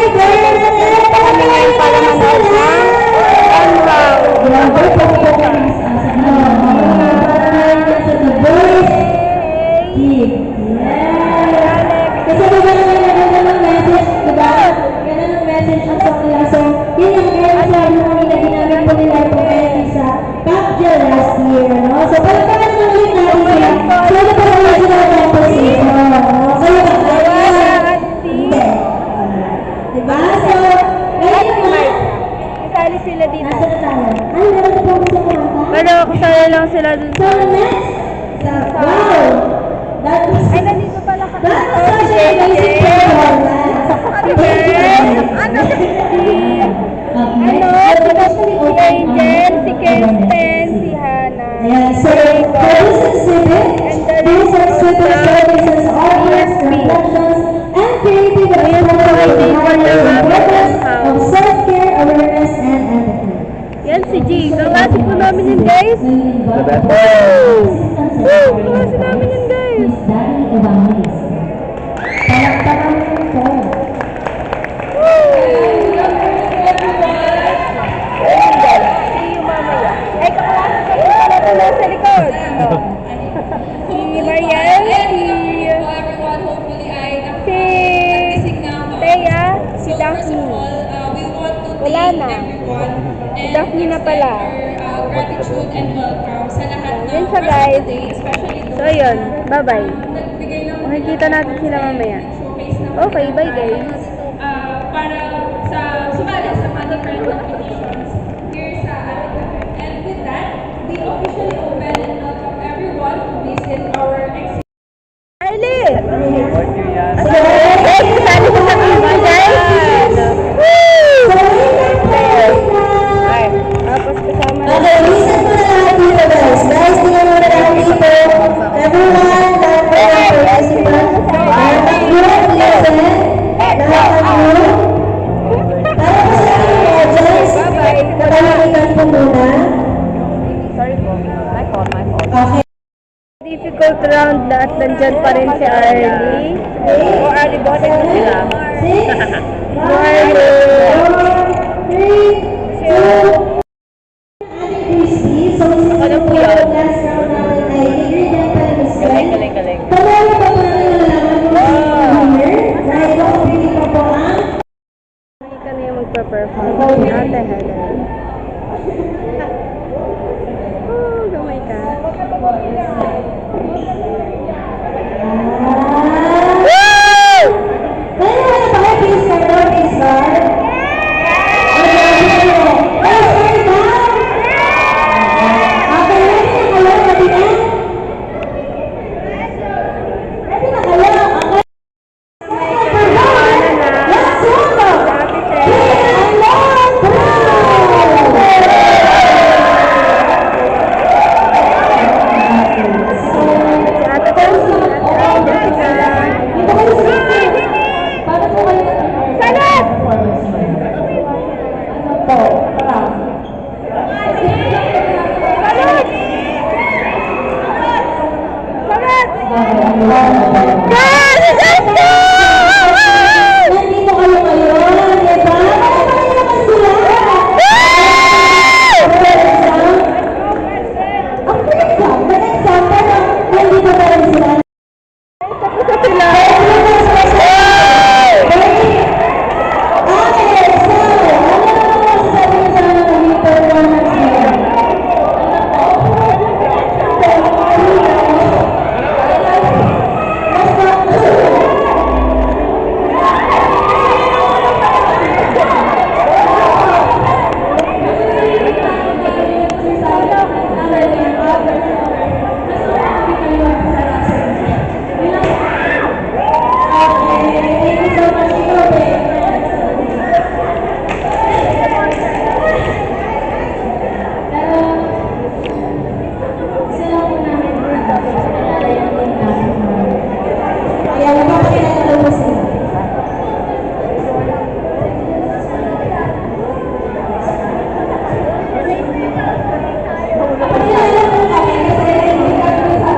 kami ngayon para manood ng Unwow. Kasi diba naman ng message, diba? Ganun ang message ang song nila. So, yun yung kaya sabi mo nila, ginamit po nila itong MV sa Capture last year, no? So, palagpagan mo ulit natin sila. So, ano pa naman sila ang composition? Kayo ba kaya? Hindi. Diba? So, ngayon naman, Kasali sila dito. nasa na tayo? Ano, meron na po gusto ko mata? Pero kasali lang sila dun So, next, wow! That was Ay, nandito pala ka. such an amazing performance. Ano? Si Angel, si Kirsten, si Hannah. Ayan, so for this exhibit showcases audience reflections and creative expression behind the importance of self-care, awareness, and empathy. Yan si G. Kaklase po namin yun, guys. Kaklase namin yun, guys. Miss Danny Evangelista. Palakpakan po. See you mamaya. Ay, kaklase ko yung pala na nasa likod. Si Marian, si Thea, si Daphne. Wala na. Si Daphne na pala. Gratitude and welcome sa lahat ng Yun siya, guys. especially So, yun. Bye-bye. nagbigay ng Makikita natin sila mamaya. showcase ng Okay, bye, guys. para sa sumali sa Mother Brand competitions here sa ating event. And with that, we officially open and welcome everyone to visit our exhibit. Charlie! Guys, kasali ko sa TV, guys! Woo! Ay, tapos kasama na. Okay, listen mo na lahat dito, guys. Guys, tingnan mo na lahat dito. Everyone, lahat po ng participant. Lahat ng group, listen. Lahat ng group. Para po sa ating audience, napamanikan po muna. Sorry po. My fault. Okay. Difficult round na at nandyan pa rin si Arlie. O Arlie, botin mo sila. 6, 5, 4, 3, 2, Ate Christy. So, since Ano po po yun? last round natin ay ingredient pa rin is Galing. Pagkala pa po natin nalalaman kung sino yung winner. Dahil po, pili pa po ang Ika na yung magpa-perform. Ate Helen. Oh, gamay ka. Kaya naman na tayo, please start down, please start. Okay, start down. Okay, ready na kayo, ready na? Ready na kayo, okay. Let's go! Ate Che. Play along, Si Ate Chelsea. Ate Jessica. Dito kayo sa gitna. Paano po kayo Salat! Ano po? Parang. Salat! Yes! Let's go! Nandito kayo ngayon, di ba? Ano naman sila? Ang exam, pero nandito pa rin sila. Tapos na sila. Okay, so, ano naman masasabi niyo sa mga naging performance nila? Kaya napapakilala mo sila. Pakilala mo kami kasi hindi kami sa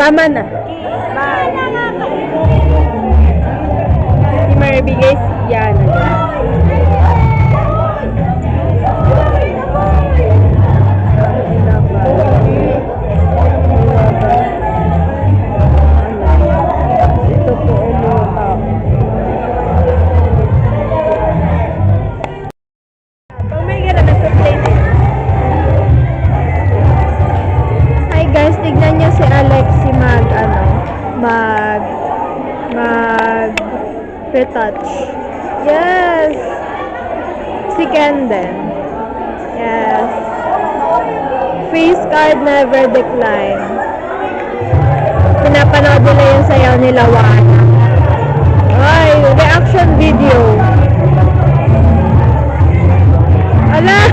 Tama na. Si Marby guys, yan. Ito po umuha. Pag may gara na sa plate. Hi guys, tignan nyo si Alexi retouch. Yes! Si Kenden. Yes. Face card never decline. Pinapanood nila yung sayaw nila Wana. Ay, reaction video. Ala!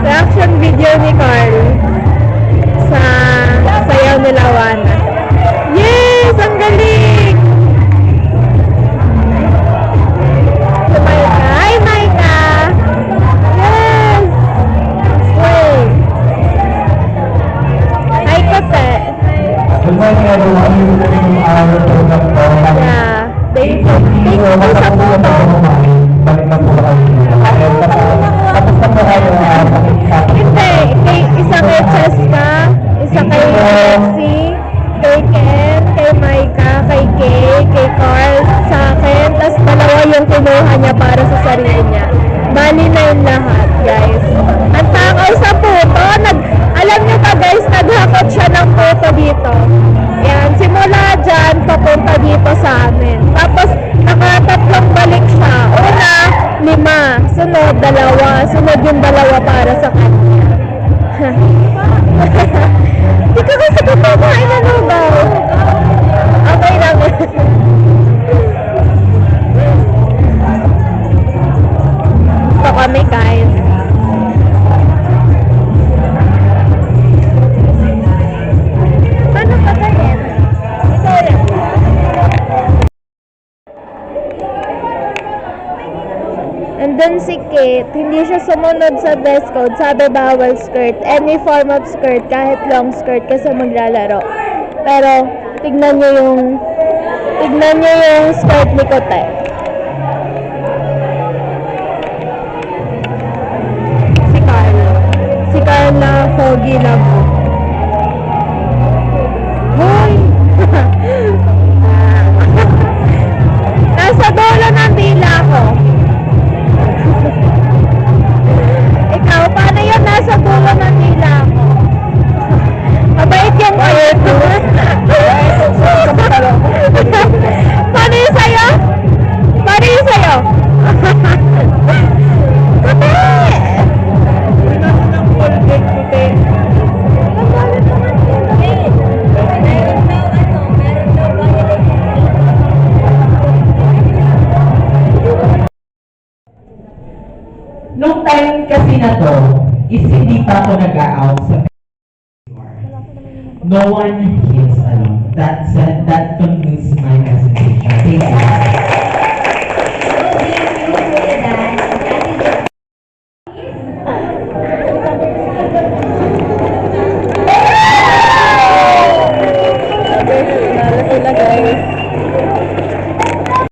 Reaction video ni Carl sa sayaw nila Wana. Yes! Ang galing! Si Maika. Hi, Maika! Yes! Wait. Hi, Kote. Good morning everyone. Yeah. Thank you sa photo. Balik na po kayo. Tapos na po kayo. Hindi. Isa kay Cheska, isa kay Lexi, kay Ken, kay Maika, kay Kay, kay Carl, sa akin, tapos dalawa yung kinuha niya para sa sarili niya. Bali na yung lahat, guys. Ang takaw sa puto, alam niyo ba guys, naghakot siya ng puto dito. Yan, simula dyan, papunta dito sa amin. Tapos, nakatatlong balik siya. Una, 5. Sunod, 2. Sunod yung 2 para sa kanya. Di ka kasi kumain na lugaw. Okay lang. Ito kami guys. Paano pa ganyan? Ito yan. And then si Kate, hindi siya sumunod sa dress code. Sabi bawal skirt. Any form of skirt, kahit long skirt kasi maglalaro. Pero, tignan nyo yung skirt ni Kote. Si Carl na foggy lang po. Hoy! Nasa dulo ng dila ko. Ikaw, paano yun? Nasa dulo ng dila ko. Mabait yung kayo. Paano yung sayo? Paano yung sayo? Puti! Puti. Nung time kasi na to, is hindi pa ako nag-out sa no one hears alone. That concludes my presentation. Thank you.